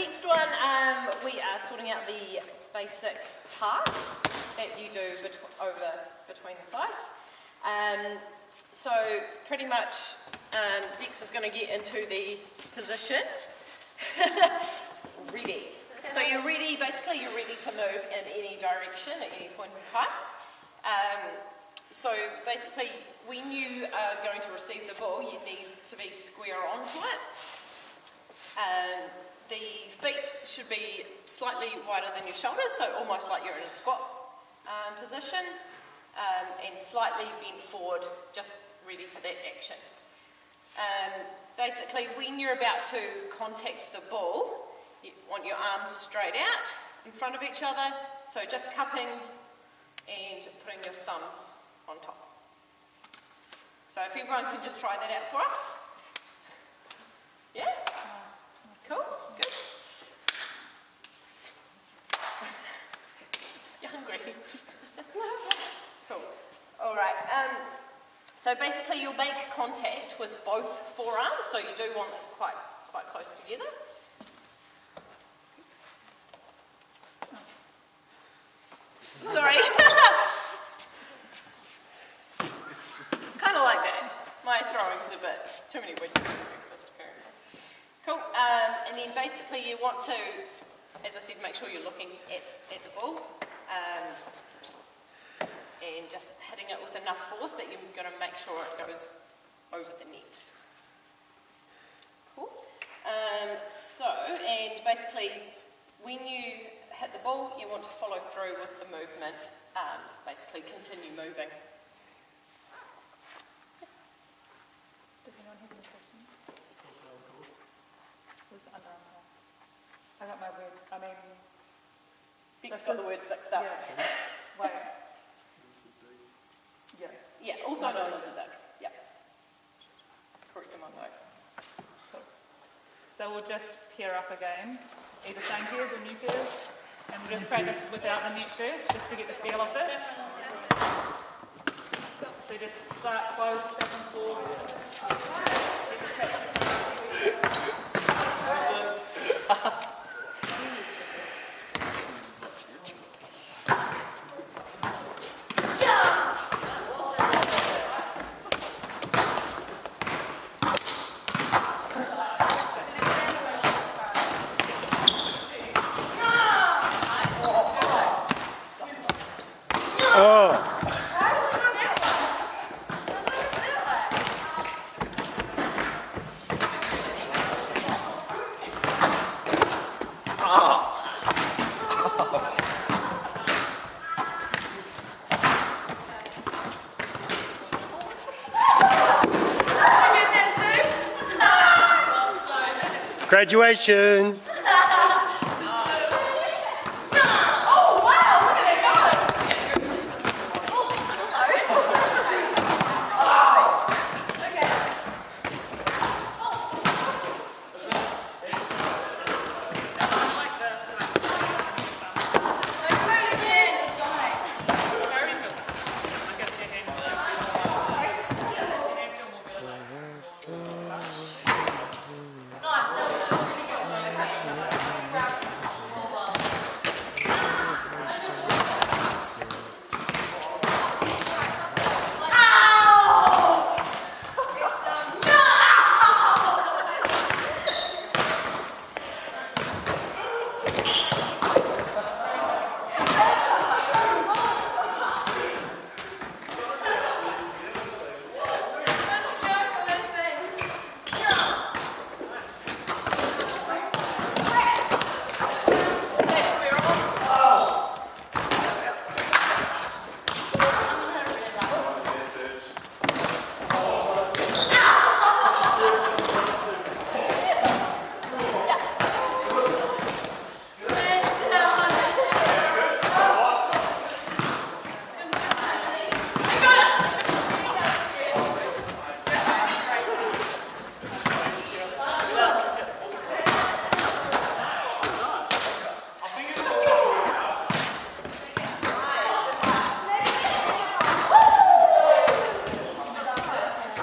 next one, we are sorting out the basic pass that you do between the sides. So pretty much Bex is going to get into the position. Ready. So you're ready, basically you're ready to move in any direction at any point in time. So basically when you are going to receive the ball, you need to be square onto it. The feet should be slightly wider than your shoulders, so almost like you're in a squat position, and slightly bent forward, just ready for that action. Basically, when you're about to contact the ball, you want your arms straight out in front of each other, so just cupping and putting your thumbs on top. So if everyone can just try that out for us. Yeah? Cool, good. You're hungry? Cool. All right. So basically you'll make contact with both forearms, so you do want them quite close together. Sorry. Kind of like that. My throwing's a bit too many wedges for breakfast, apparently. Cool. And then basically you want to, as I said, make sure you're looking at the ball. And just hitting it with enough force that you're going to make sure it goes over the net. Cool. And basically, when you hit the ball, you want to follow through with the movement, basically continue moving. Does anyone have any questions? Was the underarm pass? I got my word, Beck's got the words mixed up. Yeah. Wait. Yeah. Yeah, also known as a dig. Yeah. Correct them on note. Cool. So we'll just pair up again, either same pairs or new pairs, and we'll just practice without the net first, just to get the feel of it. So just start close, back and forward. Graduation!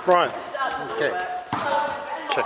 Brian. Okay. Check.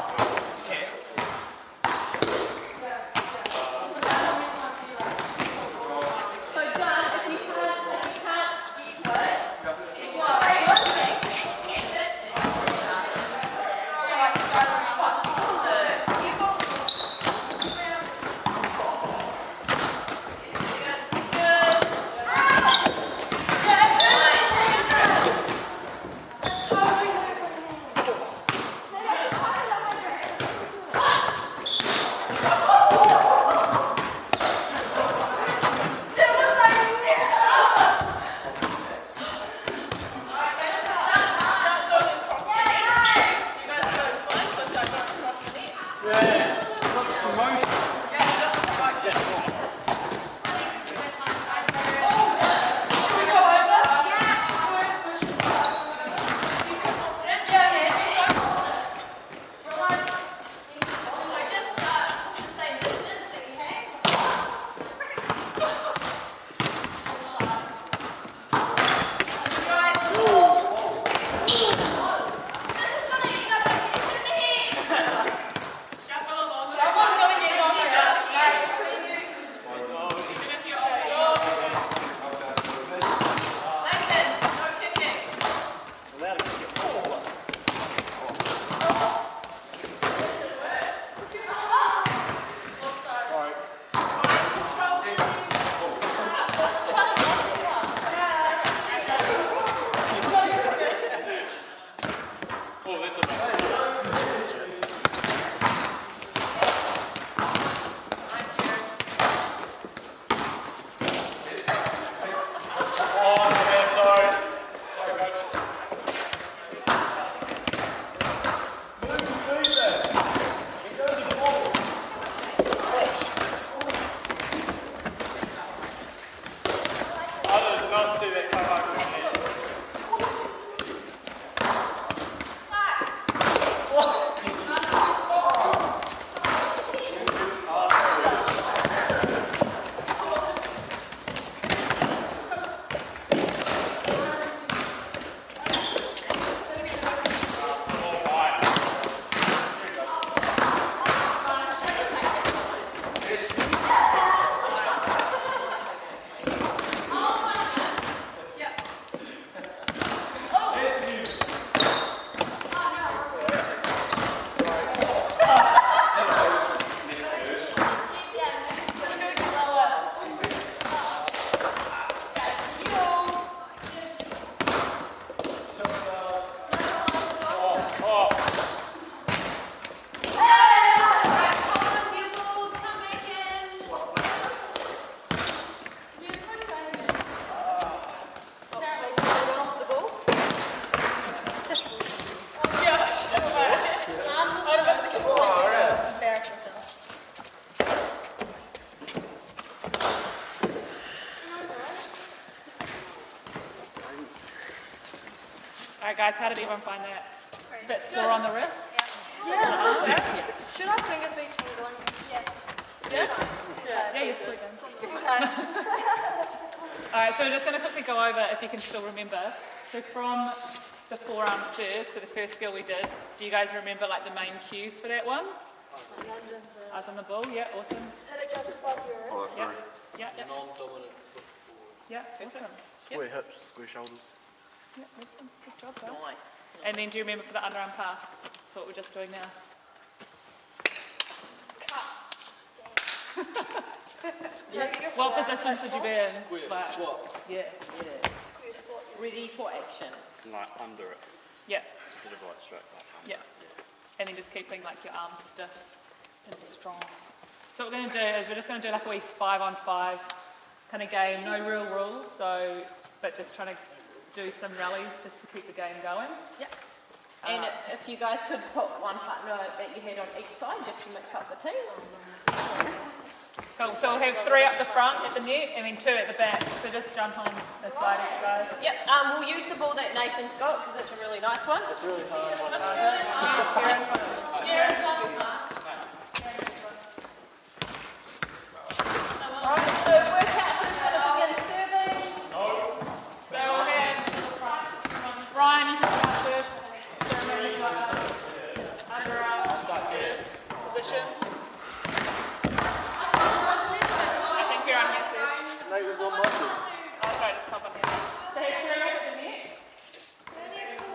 Alright guys, how did everyone find that? A bit sore on the wrists? Should our fingers be tingling? Yeah, you're sweating. Alright, so we're just going to quickly go over if you can still remember. So from the forearm serve, so the first skill we did, do you guys remember like the main cues for that one? I was on the ball, yeah, awesome. Hit it just above your wrist. Yeah, Non-dominant foot forward. yeah, awesome. Square hips, square shoulders. Yeah, awesome. Good job, guys. Nice. And then do you remember for the underarm pass? That's what we're just doing now. What positions did you be in? Square, Like, squat. yeah, Ready for action. Like under it, yeah, instead of like straight like under. yeah. And then just keeping like your arms stiff and strong. So what we're going to do is we're just going to do like a wee 5-on-5 kind of game, no real rules, so but just trying to do some rallies just to keep the game going. Yep. And if you guys could put one partner that you had on each side just to mix up the teams. Cool, so we'll have 3 up the front at the net and then 2 at the back, so just jump on the side each guy. Yep, we'll use the ball that Nathan's got because it's a really nice one. It's really hard. Alright, so work out who's going to begin serving. So we'll have Ryan, you can start serve. Underarm serve position. I think you're on here, Serge. Nate was on my foot. Oh, sorry, just hop on here. So have 3 up the net. Three in the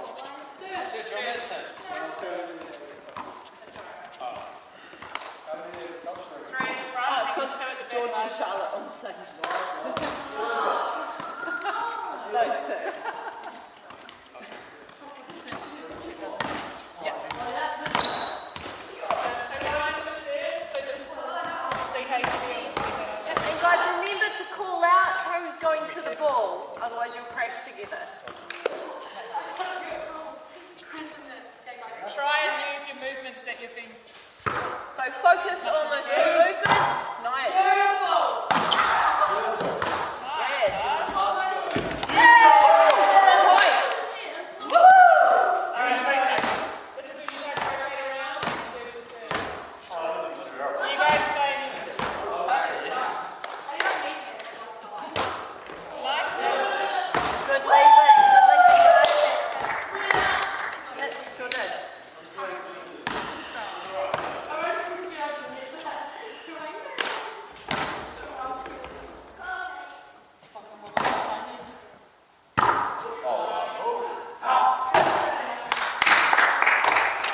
front, and 2 at the George back. and Charlotte on the same Those two. And guys, remember to call out who's going to the ball, otherwise you'll crash together. Try and use your movements that you've been. So focus on those 2 movements. Nice. You guys stay in your position. Nice. Good leaving. That sure did.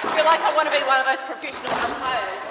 I feel like I want to be one of those professional umpires.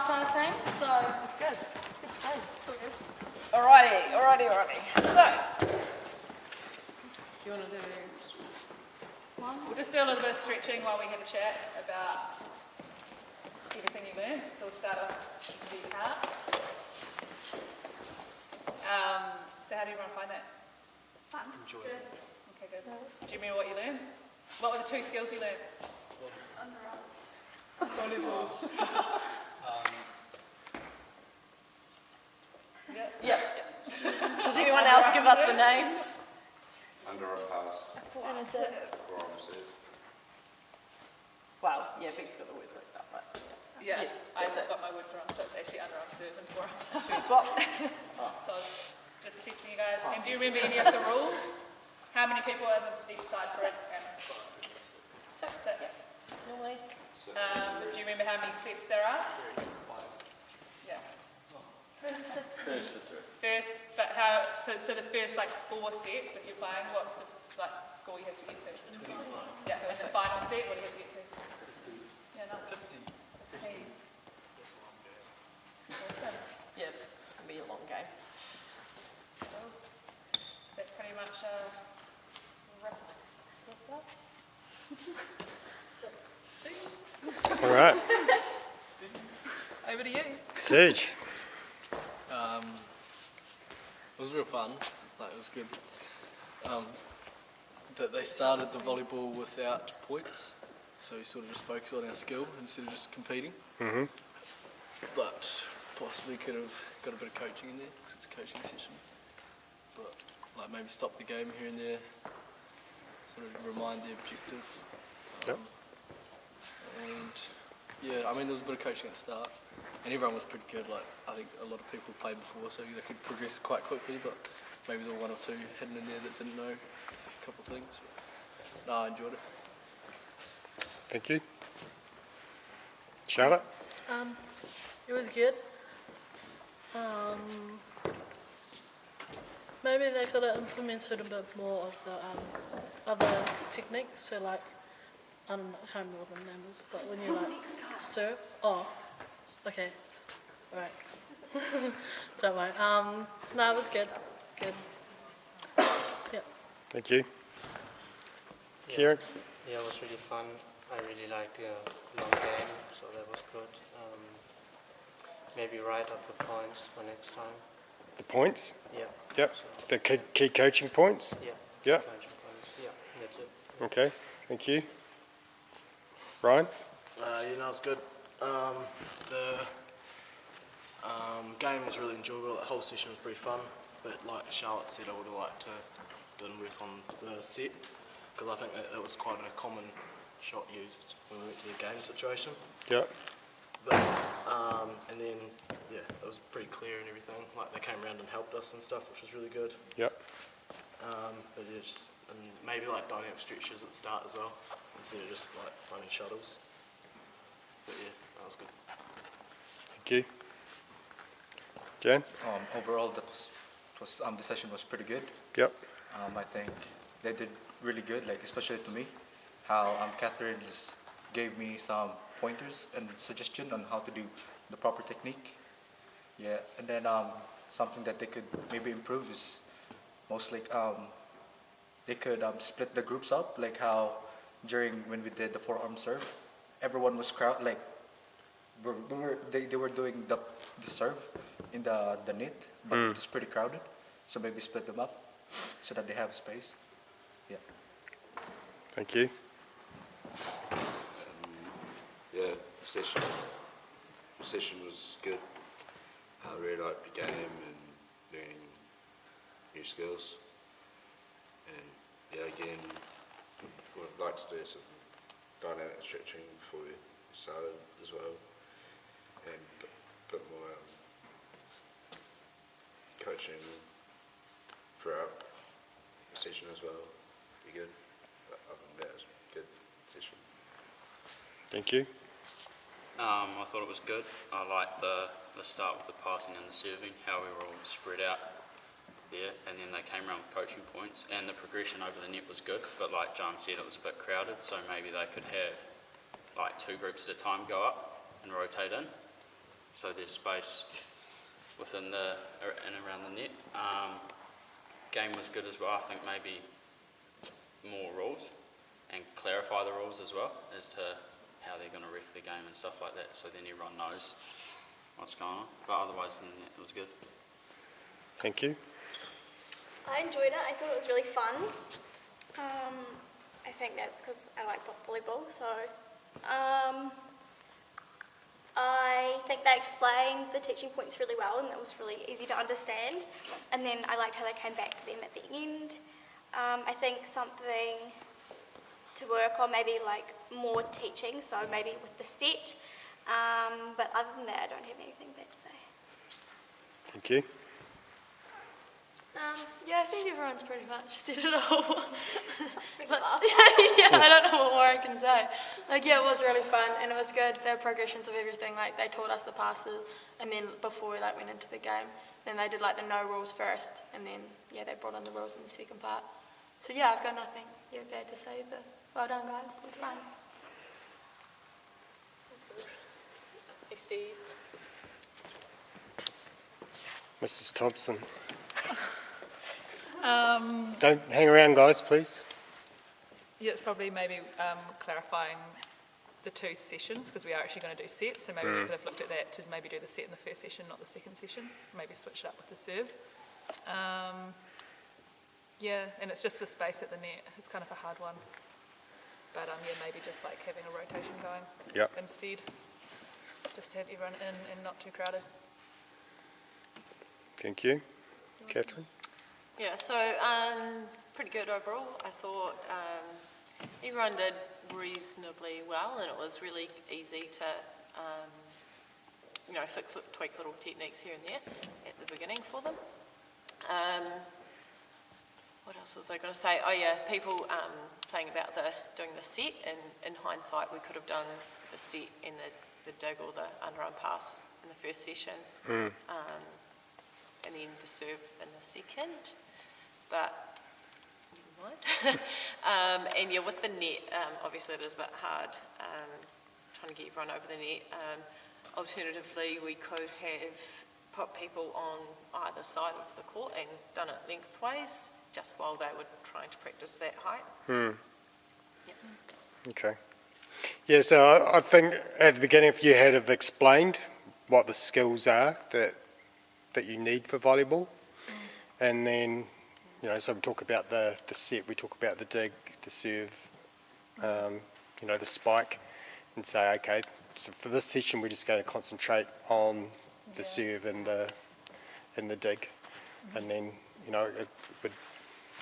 half kind of thing. So Good. Alrighty. So, do you want to do one? We'll just do a little bit of stretching while we have a chat about everything you learned. So we'll start off with the parts. So how do you want to find that? good. Okay, good. Do you remember what you learned? What were the 2 skills you learned? Volleyball. Yeah. Does anyone else give us the names? Underarm pass, And it's a forearm serve. Well, yeah, Beck's got the words mixed up, but Yeah, Yes, I that's it. got my words wrong, so it's actually underarm serve and forearm. should we swap? So I was just testing you guys. And do you remember any of the rules? How many people are on each side for it? Six. Yeah. Normally. Do you remember how many sets there are? Yeah. First, but how? So the first like 4 sets, if you're playing, what's the like score you have to get to? 25. Yeah, and the final set, what do you have to get to? Yeah, no. 50. Awesome. Yeah, it can be a long game. So that pretty much wraps this up. 16. All right. Over to you. Serge. It was real fun. Like, it was good. That they started the volleyball without points, so we sort of just focused on our skill instead of just competing. Mm-hmm. But possibly could have got a bit of coaching in there because it's a coaching session. But like maybe stop the game here and there, sort of remind the objective. Yep. And yeah, I mean there was a bit of coaching at the start, and everyone was pretty good. Like I think a lot of people played before, so they could progress quite quickly. But maybe there were 1 or 2 hidden in there that didn't know a couple of things. But, no, I enjoyed it. Thank you. Charlotte. It was good. Maybe they could have implemented a bit more of the other techniques. So like, I don't know, I can't remember what the name is, but when you like serve. Oh, okay, all right. Don't worry. No, it was good. Good. Yeah. Thank you. Kieran. Yeah, it was really fun. I really liked the long game, so that was good. Maybe write up the points for next time. The points. Yeah. Yep. So, The key coaching points. yeah. Yep. Coaching points. Yeah, that's it. Okay. Thank you. Ryan. Yeah, no, it's good. The game was really enjoyable. The whole session was pretty fun. But like Charlotte said, I would have liked to do and work on the set because I think that was quite a common shot used when we went to the game situation. Yep. But and then yeah, it was pretty clear and everything. Like they came around and helped us and stuff, which was really good. Yep. But yeah, just, and maybe like dynamic stretches at the start as well, instead of just like running shuttles. But yeah, that was good. Thank you. Jan. Overall, the session was pretty good. Yep. I think they did really good, like especially to me, how Catherine just gave me some pointers and suggestion on how to do the proper technique. Yeah, and then something that they could maybe improve is mostly they could split the groups up, like how during when we did the forearm serve, everyone was they were doing the serve in the net, but it was pretty crowded. So maybe split them up so that they have space. Yeah. Thank you. Yeah, session was good. I really liked the game and learning new skills. And yeah, again, would like to do some dynamic stretching before we started as well, and a bit more coaching throughout the session as well. Be good. But other than that, it was a good session. Thank you. I thought it was good. I liked the start with the passing and the serving, how we were all spread out there, and then they came around with coaching points, and the progression over the net was good, but like John said, it was a bit crowded, so maybe they could have like 2 groups at a time go up and rotate in. so there's space within and around the net. Game was good as well. I think maybe more rules and clarify the rules as well as to how they're going to ref the game and stuff like that, so then everyone knows what's going on. But otherwise, it was good. Thank you. I enjoyed it. I thought it was really fun. I think that's because I like volleyball, so I think they explained the teaching points really well and it was really easy to understand. And then I liked how they came back to them at the end. I think something to work on, maybe like more teaching, so maybe with the set. But other than that, I don't have anything bad to say. Thank you. Yeah, I think everyone's pretty much said it all. Laugh. Yeah, I don't know what more I can say. Like, yeah, it was really fun and it was good. The progressions of everything, like they taught us the passes, and then before we went into the game, then they did like the no rules first, and then yeah, they brought in the rules in the second part. So yeah, I've got nothing bad to say. Well done, guys. It was fun. Hey, Steve. Mrs. Thompson. Don't hang around, guys, please. Yeah, it's probably maybe clarifying the two sessions, because we are actually going to do sets, so maybe we could have looked at that to maybe do the set in the first session, not the second session. Maybe switch it up with the serve. Yeah, and it's just the space at the net. It's kind of a hard one. But yeah, maybe just like having a rotation going instead. Just to have everyone in and not too crowded. Thank you. Catherine? Yeah, so pretty good overall. I thought everyone did reasonably well, and it was really easy to, tweak little techniques here and there at the beginning for them. What else was I going to say? Oh yeah, people saying about doing the set, and in hindsight we could have done the set and the dig or the underarm pass in the first session, and then the serve in the second, but never mind. And yeah, with the net, obviously it is a bit hard trying to get everyone over the net. Alternatively, we could have put people on either side of the court and done it lengthways, just while they were trying to practice that height. Yeah. Okay. Yeah, so I think at the beginning, if you had have explained what the skills are that you need for volleyball, and then, so we talk about the set, we talk about the dig, the serve, the spike, and say, okay, so for this session we're just going to concentrate on the serve and the dig, and then,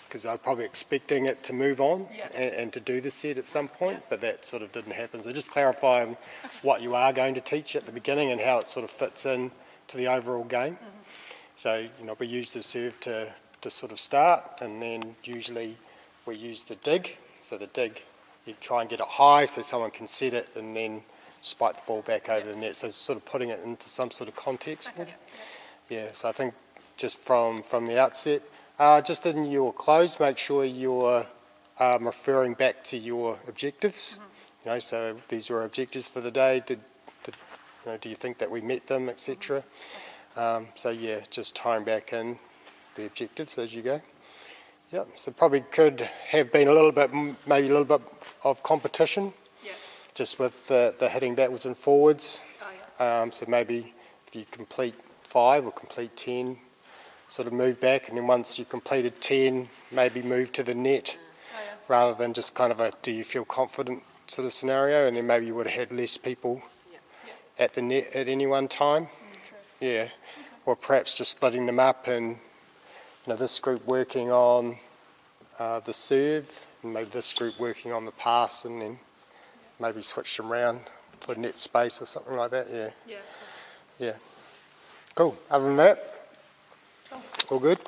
because I'm probably expecting it to move on and to do the set at some point, but that sort of didn't happen. So just clarifying what you are going to teach at the beginning and how it sort of fits in to the overall game. So, we use the serve to sort of start, and then usually we use the dig. So the dig, you try and get it high so someone can set it and then spike the ball back over the net. So sort of putting it into some sort of context. Okay. Yeah, so I think just from the outset, just in your close, make sure you're referring back to your objectives. So these were objectives for the day. Do you think that we met them, etc.? So yeah, just tying back in the objectives as you go. Yep. So probably could have been maybe a little bit of competition. Yeah. Just with the hitting backwards and forwards. Oh, yeah. So maybe if you complete 5 or complete 10, sort of move back, and then once you completed 10, maybe move to the net, rather than just kind of a do you feel confident sort of scenario, and then maybe you would have had less people at the net at any one time. Yeah, or perhaps just splitting them up, and this group working on the serve, and maybe this group working on the pass, and then maybe switch them around for net space or something like that. Yeah. Cool. Other than that, all good.